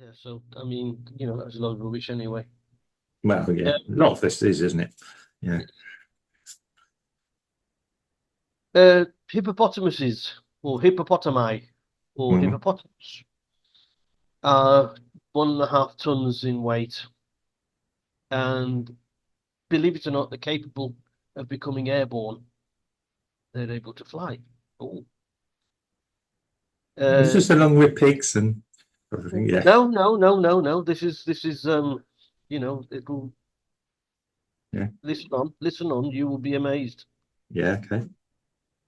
Yeah, so I mean, that's a load of rubbish anyway. Well, yeah, Uh, a lot of this is, isn't it? Yeah. Hippopotamuses or hippopotami or Mm. hippopotamus are 1.5 tons in weight, and believe it or not, they're capable of becoming airborne. They're able to fly. Oh. It's Uh, just along with pigs and everything. Yeah. no, no, no, no, no. This is it'll Yeah. listen on. You will be amazed. Yeah. Okay.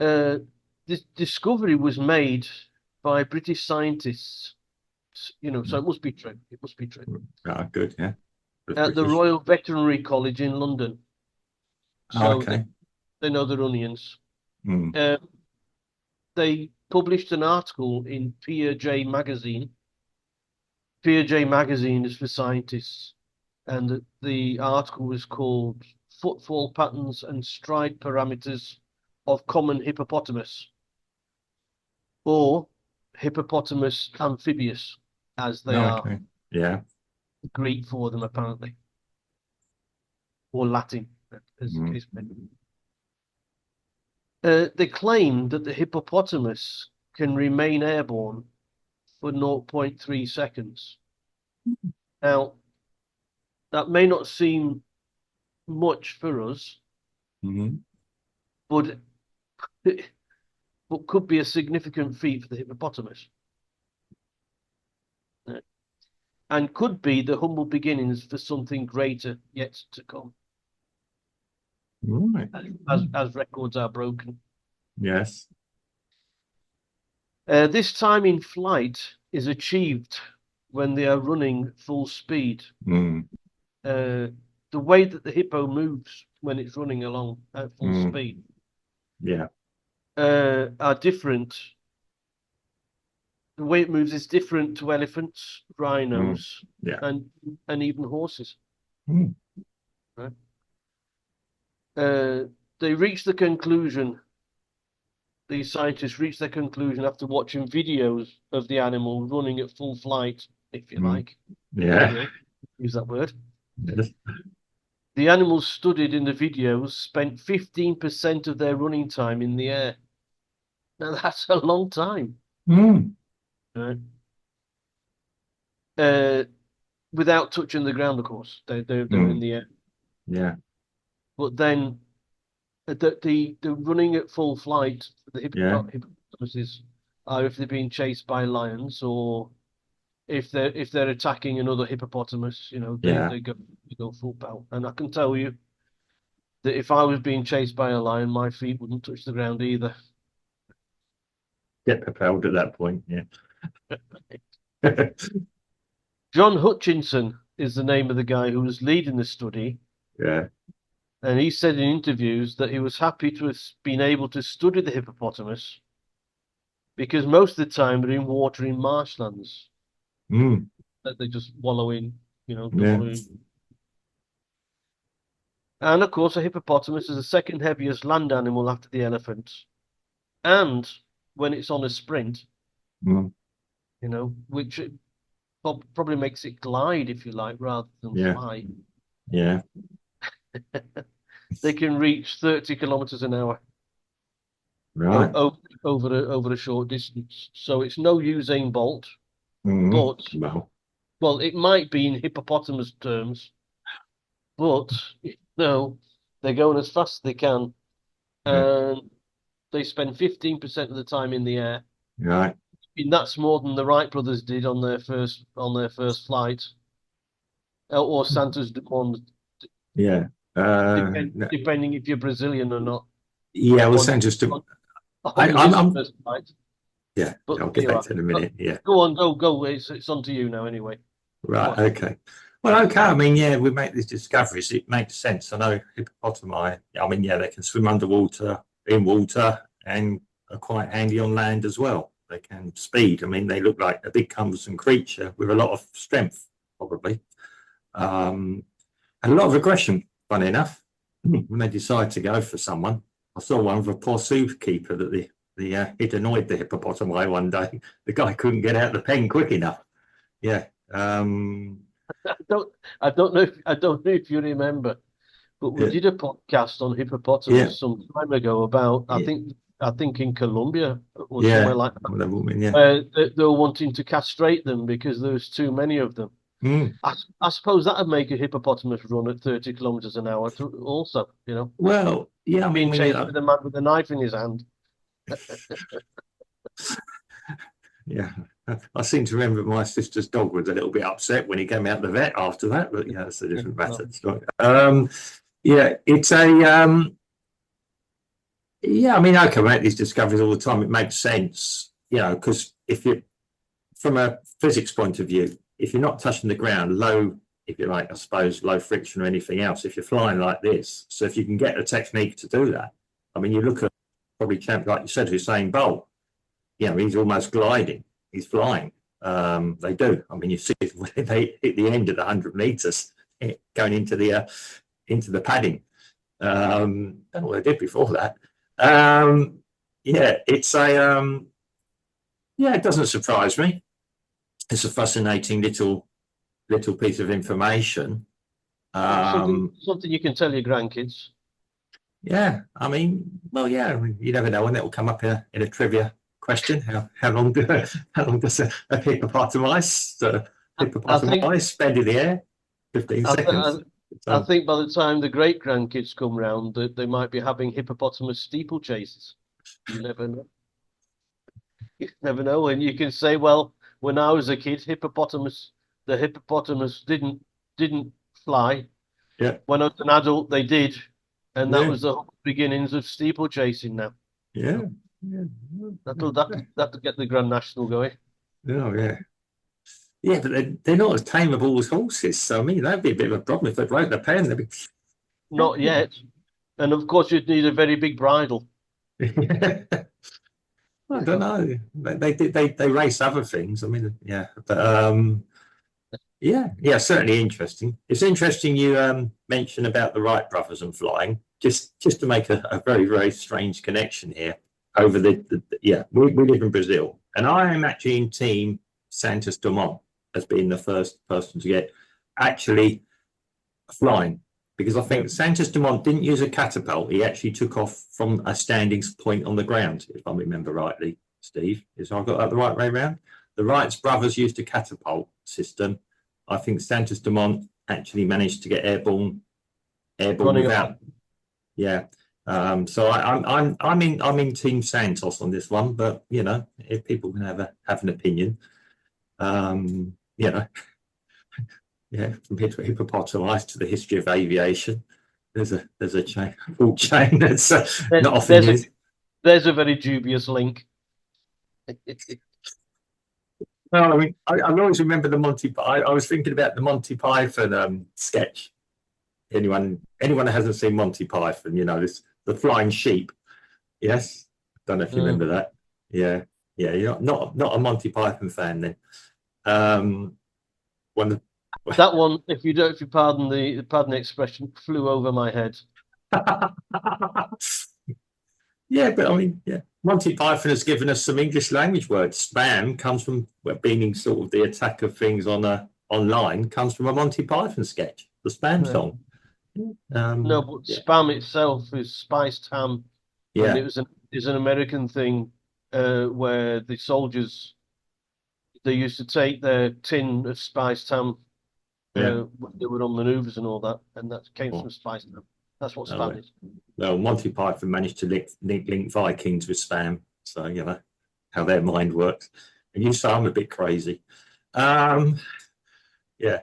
Uh, this discovery was made by British scientists. So it must be true. It must be true. Ah, good. Yeah. That's At the British. Royal Veterinary College in London. Oh, So okay. they know their onions. Mm. Uh, they published an article in Piaget magazine. Piaget magazine is for scientists, and the article was called "Footfall Patterns and Stride Parameters of Common Hippopotamus," or "Hippopotamus amphibius," as they Oh, are okay. Yeah. Greek for them apparently, or Latin, as the Mm. case may be. They claim that the hippopotamus can remain airborne for zero point 0.3 seconds. Now, that may not seem much for us, Mm. but but could be a significant feat for the hippopotamus, and could be the humble beginnings for something greater yet to come, Right. as records are broken. Yes. This time in flight is achieved when they are running full speed. Mm. Uh, the way that the hippo moves when it's running along at full Mm. speed Yeah. are different. The way it moves is different to elephants, Mm. rhinos, Yeah. and even horses. Mm. Right? Uh, they reach the conclusion. These scientists reach their conclusion after watching videos of the animal running at full flight, if you Mm. like, if you Yeah. will use that word. Yes. The animals studied in the videos spent 15% of their running time in the air. Now that's a long time, Mm. right? Uh, without touching the ground, of course. They're in Mm. the air. Yeah. But then the running at full flight for the Yeah. hippopotamuses are if they're being chased by lions, or if they're attacking another hippopotamus, they Yeah. they go full pelt. And I can tell you that if I was being chased by a lion, my feet wouldn't touch the ground either. Get propelled at that point. Yeah. John Hutchinson is the name of the guy who was leading the study, Yeah. and he said in interviews that he was happy to have been able to study the hippopotamus because most of the time they're in water in marshlands Mm. that they just wallow in, they Yeah. wallow in. And of course, a hippopotamus is the second heaviest land animal after the elephant. And when it's on a sprint, Mm. which probably makes it glide, if you like, rather than Yeah. fly, Yeah. they can reach 30 kilometers an hour Right. over a short distance. So it's no Usain Bolt, Mm. but Well. well, it might be in hippopotamus terms, but no, they're going as fast as they can, Yeah. and they spend 15% of the time in the air. Right. And that's more than the Wright brothers did on their first flight, or Santos Dumont, Yeah. No, depending if you're Brazilian or not yeah. I was on saying just to. on, on his I'm. first flight. Yeah. But I'll there get you back are. to it in a minute. Yeah. Go on, go. It's on to you now anyway. Go Right. on. Okay. Well, okay. I mean, yeah, we make these discoveries. It makes sense. I know hippopotami. I mean, yeah, they can swim underwater, in water, and are quite handy on land as well. They can speed. I mean, they look like a big cumbersome creature with a lot of strength, probably, um, and a lot of aggression. Funny enough, when they decide to go for someone, I saw one of a poor zookeeper that it annoyed the hippopotami one day. The guy couldn't get out the pen quick enough. Yeah, I don't, I don't know if you remember, but we yeah, did a podcast on yeah, hippopotamus some time ago about, yeah, I think in Colombia or somewhere yeah. like that, Whatever, woman, yeah. where they were wanting to castrate them because there was too many of them. Mm. I suppose that would make a hippopotamus run at 30 kilometers an hour too, also, Well, yeah. I mean, being when you chased with a man with a knife in his hand. yeah, I seem to remember my sister's dog was a little bit upset when he came out the vet after that, but yeah, that's a Yeah, different well, matter. So, yeah, it's yeah, I mean, I can make these discoveries all the time. It makes sense, because if you, from a physics point of view, if you're not touching the ground, low, if you like, I suppose, low friction or anything else, if you're flying like this, so if you can get a technique to do that, I mean, you look at probably champ, like you said, Usain Bolt, he's almost gliding, he's flying. They do. I mean, you see when they hit the end of the 100 meters, going into the padding. Don't know what they did before that. Um, yeah, it's it doesn't surprise me. It's a fascinating little piece of information. something Um, something you can tell your grandkids. yeah, I mean, well, yeah, I mean, you never know when that will come up in a trivia question. How long how long does a I think hippopotami spend in the air? 15 I, th- seconds. I So, think by the time the great grandkids come round, that they might be having hippopotamus steeplechases. You never know. You never know. And you can say, well, when I was a kid, the hippopotamus didn't fly. yeah, When I was an adult, they did, and that yeah, was the beginnings of steeplechasing. Now, yeah, so yeah, that'll get the Grand National going. oh, yeah. Yeah, but they're not as tameable as horses. So, I mean, that'd be a bit of a problem if they broke the pen. They'd be, Not yet. And of course, you'd need a very big bridle. I don't know. They race other things. I mean, yeah, but yeah, certainly interesting. It's interesting you mentioned about the Wright brothers and flying. Just to make a very very strange connection here. Over yeah, we live in Brazil, and I am actually in team Santos Dumont as being the first person to get actually flying, because I Yeah. think Santos Dumont didn't use a catapult. He actually took off from a standing point on the ground, if I remember rightly, Steve. Is I got that the right way around? The Wright brothers used a catapult system. I think Santos Dumont actually managed to get airborne Running along. without. Yeah. So I'm in Team Santos on this one, but if people can have an opinion, you know, yeah, from hippopotami to the history of aviation. There's a chain, full chain that's There- not often There's a used. there's a very dubious link. Well, I mean, I always remember the Monty. I was thinking about the Monty Python sketch. Anyone that hasn't seen Monty Python, this the flying sheep. Yes, don't know if you remember Mm. that. Yeah, yeah. You're not a Monty Python fan then. Um, one That one, if you pardon the expression, flew over my head. Yeah, but I mean, yeah, Monty Python has given us some English language words. Spam comes from being sort of the attack of things online comes from a Monty Python sketch, the Spam Yeah. song. No, but Yeah, spam itself is spiced ham, and yeah, it was an American thing where the soldiers they used to take their tin of spiced ham yeah. when they were on maneuvers and all that, and that came Oh, from spiced ham. That's what no, spam is. well, Monty Python managed to link Vikings with Spam, so how their mind works. And you say I'm a bit crazy. Um, Yeah.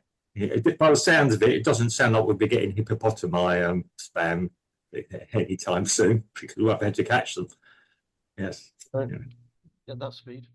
By the sounds of it, it doesn't sound like we'll be getting hippopotami spam anytime soon because we won't be able to catch them. Yes. Right. Yeah. At that speed.